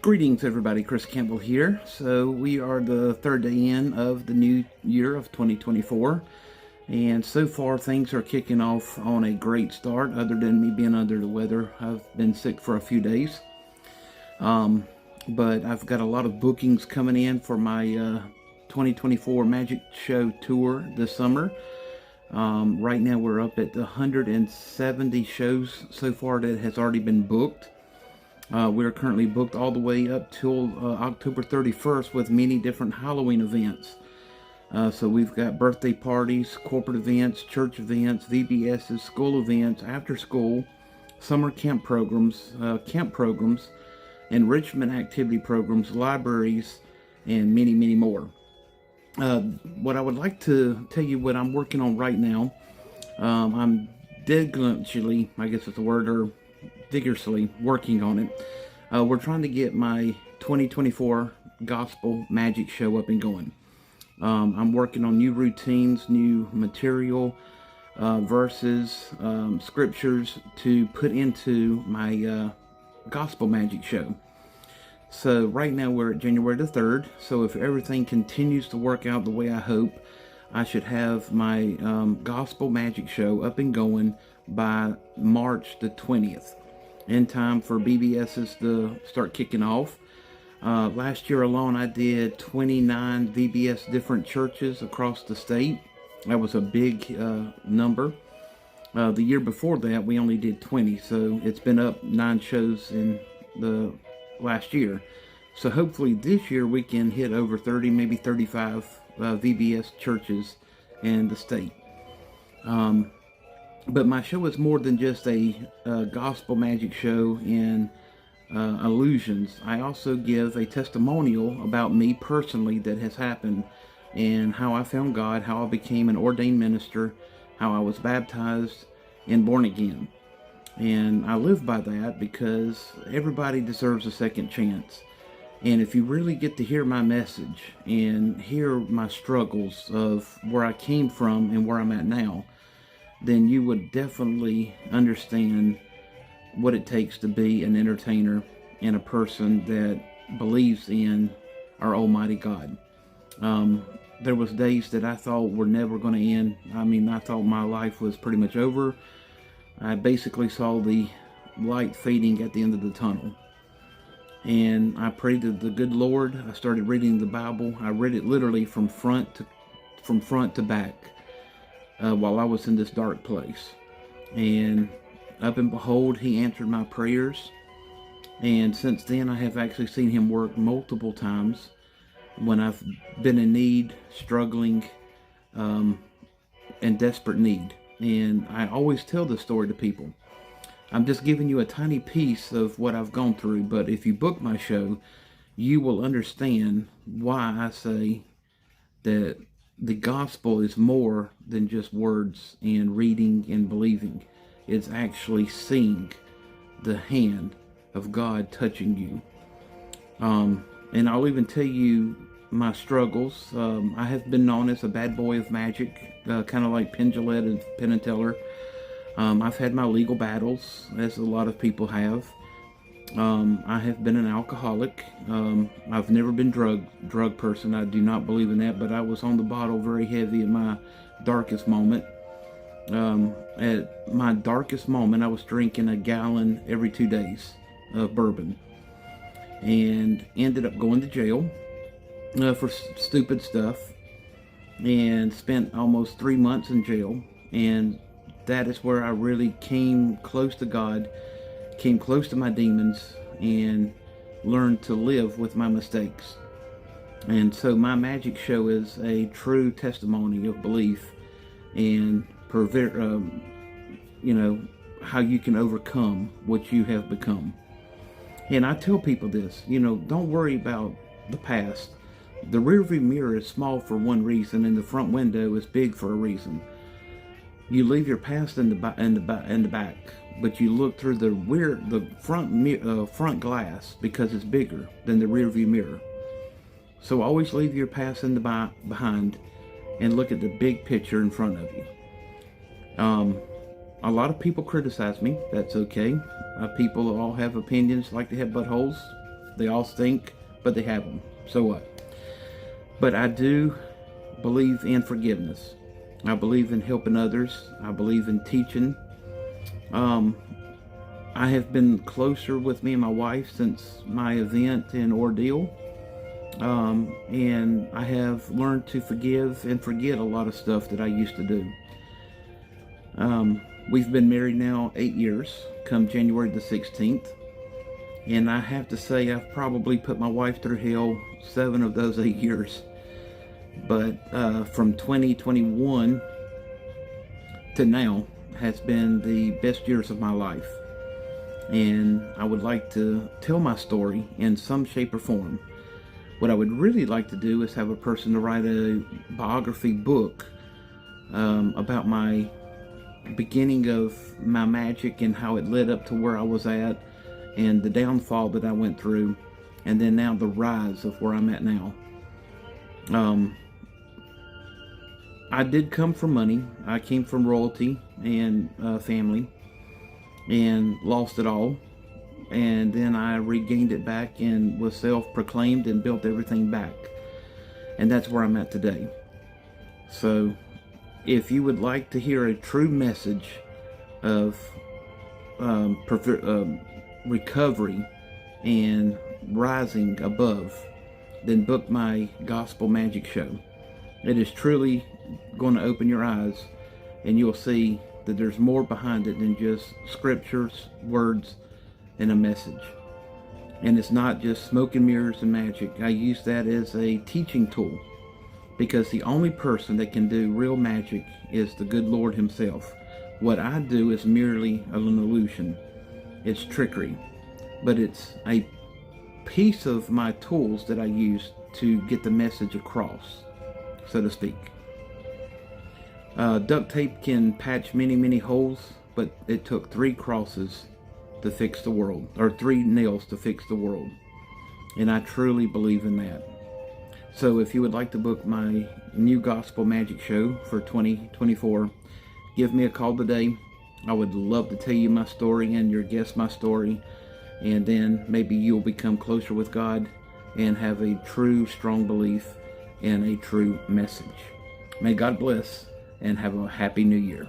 Greetings, everybody. Chris Campbell here. So we are the third day in of the new year of 2024, and so far things are kicking off on a great start. Other than me being under the weather, I've been sick for a few days, but I've got a lot of bookings coming in for my 2024 Magic Show tour this summer. Right now we're up at 170 shows so far that has already been booked. We're currently booked all the way up till October 31st with many different Halloween events. So we've got birthday parties, corporate events, church events, VBSs, school events, after school, summer camp programs, enrichment activity programs, libraries, and many, many more. What I would like to tell you what I'm working on right now, I'm diligently, I guess it's a word, or vigorously working on it. We're trying to get my 2024 Gospel Magic Show up and going. I'm working on new routines, new material, verses, scriptures to put into my Gospel Magic Show. So right now we're at January the 3rd. So if everything continues to work out the way I hope, I should have my Gospel Magic Show up and going by March the 20th. In time for BBSs to start kicking off. Last year alone, I did 29 VBS different churches across the state. That was a big number. The year before that, we only did 20, so it's been up 9 shows in the last year. So hopefully this year we can hit over 30, maybe 35 VBS churches in the state. But my show is more than just a gospel magic show in illusions. I also give a testimonial about me personally that has happened and how I found God, how I became an ordained minister, how I was baptized and born again. And I live by that because everybody deserves a second chance. And if you really get to hear my message and hear my struggles of where I came from and where I'm at now, then you would definitely understand what it takes to be an entertainer and a person that believes in our Almighty God. There was days that I thought were never going to end. I mean, I thought my life was pretty much over. I basically saw the light fading at the end of the tunnel. And I prayed to the good Lord. I started reading the Bible. I read it literally from front to back. While I was in this dark place. And up and behold, he answered my prayers. And since then, I have actually seen him work multiple times when I've been in need, struggling, in desperate need. And I always tell this story to people. I'm just giving you a tiny piece of what I've gone through, but if you book my show, you will understand why I say that the gospel is more than just words and reading and believing. It's actually seeing the hand of God touching you. And I'll even tell you my struggles. I have been known as a bad boy of magic, kind of like Penn Jillette and Penn and Teller. I've had my legal battles, as a lot of people have. I have been an alcoholic. I've never been drug person. I do not believe in that, but I was on the bottle very heavy in my darkest moment. At my darkest moment, I was drinking a gallon every 2 days of bourbon and ended up going to jail for stupid stuff and spent almost 3 months in jail. And that is where I really came close to God, came close to my demons, and learned to live with my mistakes. And so my magic show is a true testimony of belief and how you can overcome what you have become. And I tell people this, don't worry about the past. The rearview mirror is small for one reason, and the front window is big for a reason. You leave your past in the back, but you look through the front glass because it's bigger than the rear view mirror. So always leave your past in the behind and look at the big picture in front of you. A lot of people criticize me. That's okay. People all have opinions, like they have buttholes. They all stink, but they have them. So what? But I do believe in forgiveness. I believe in helping others. I believe in teaching. I have been closer with me and my wife since my event and ordeal. And I have learned to forgive and forget a lot of stuff that I used to do. We've been married now 8 years, come January the 16th. And I have to say I've probably put my wife through hell 7 of those 8 years. But from 2021 to now has been the best years of my life. And I would like to tell my story in some shape or form. What I would really like to do is have a person to write a biography book about my beginning of my magic and how it led up to where I was at, and the downfall that I went through, and then now the rise of where I'm at now. I did come from money. I came from royalty and family, and lost it all. And then I regained it back and was self-proclaimed and built everything back. And that's where I'm at today. So if you would like to hear a true message of recovery and rising above, then book my Gospel Magic Show. It is truly going to open your eyes, and you'll see that there's more behind it than just scriptures, words, and a message. And it's not just smoke and mirrors and magic. I use that as a teaching tool, because the only person that can do real magic is the good Lord himself. What I do is merely an illusion. It's trickery, but it's a piece of my tools that I use to get the message across, so to speak. Duct tape can patch many holes, but it took 3 crosses to fix the world, or 3 nails to fix the world. And I truly believe in that. So if you would like to book my new Gospel Magic Show for 2024, give me a call today. I would love to tell you my story and your guess my story, and then maybe you'll become closer with God and have a true strong belief and a true message. May God bless, and have a happy new year.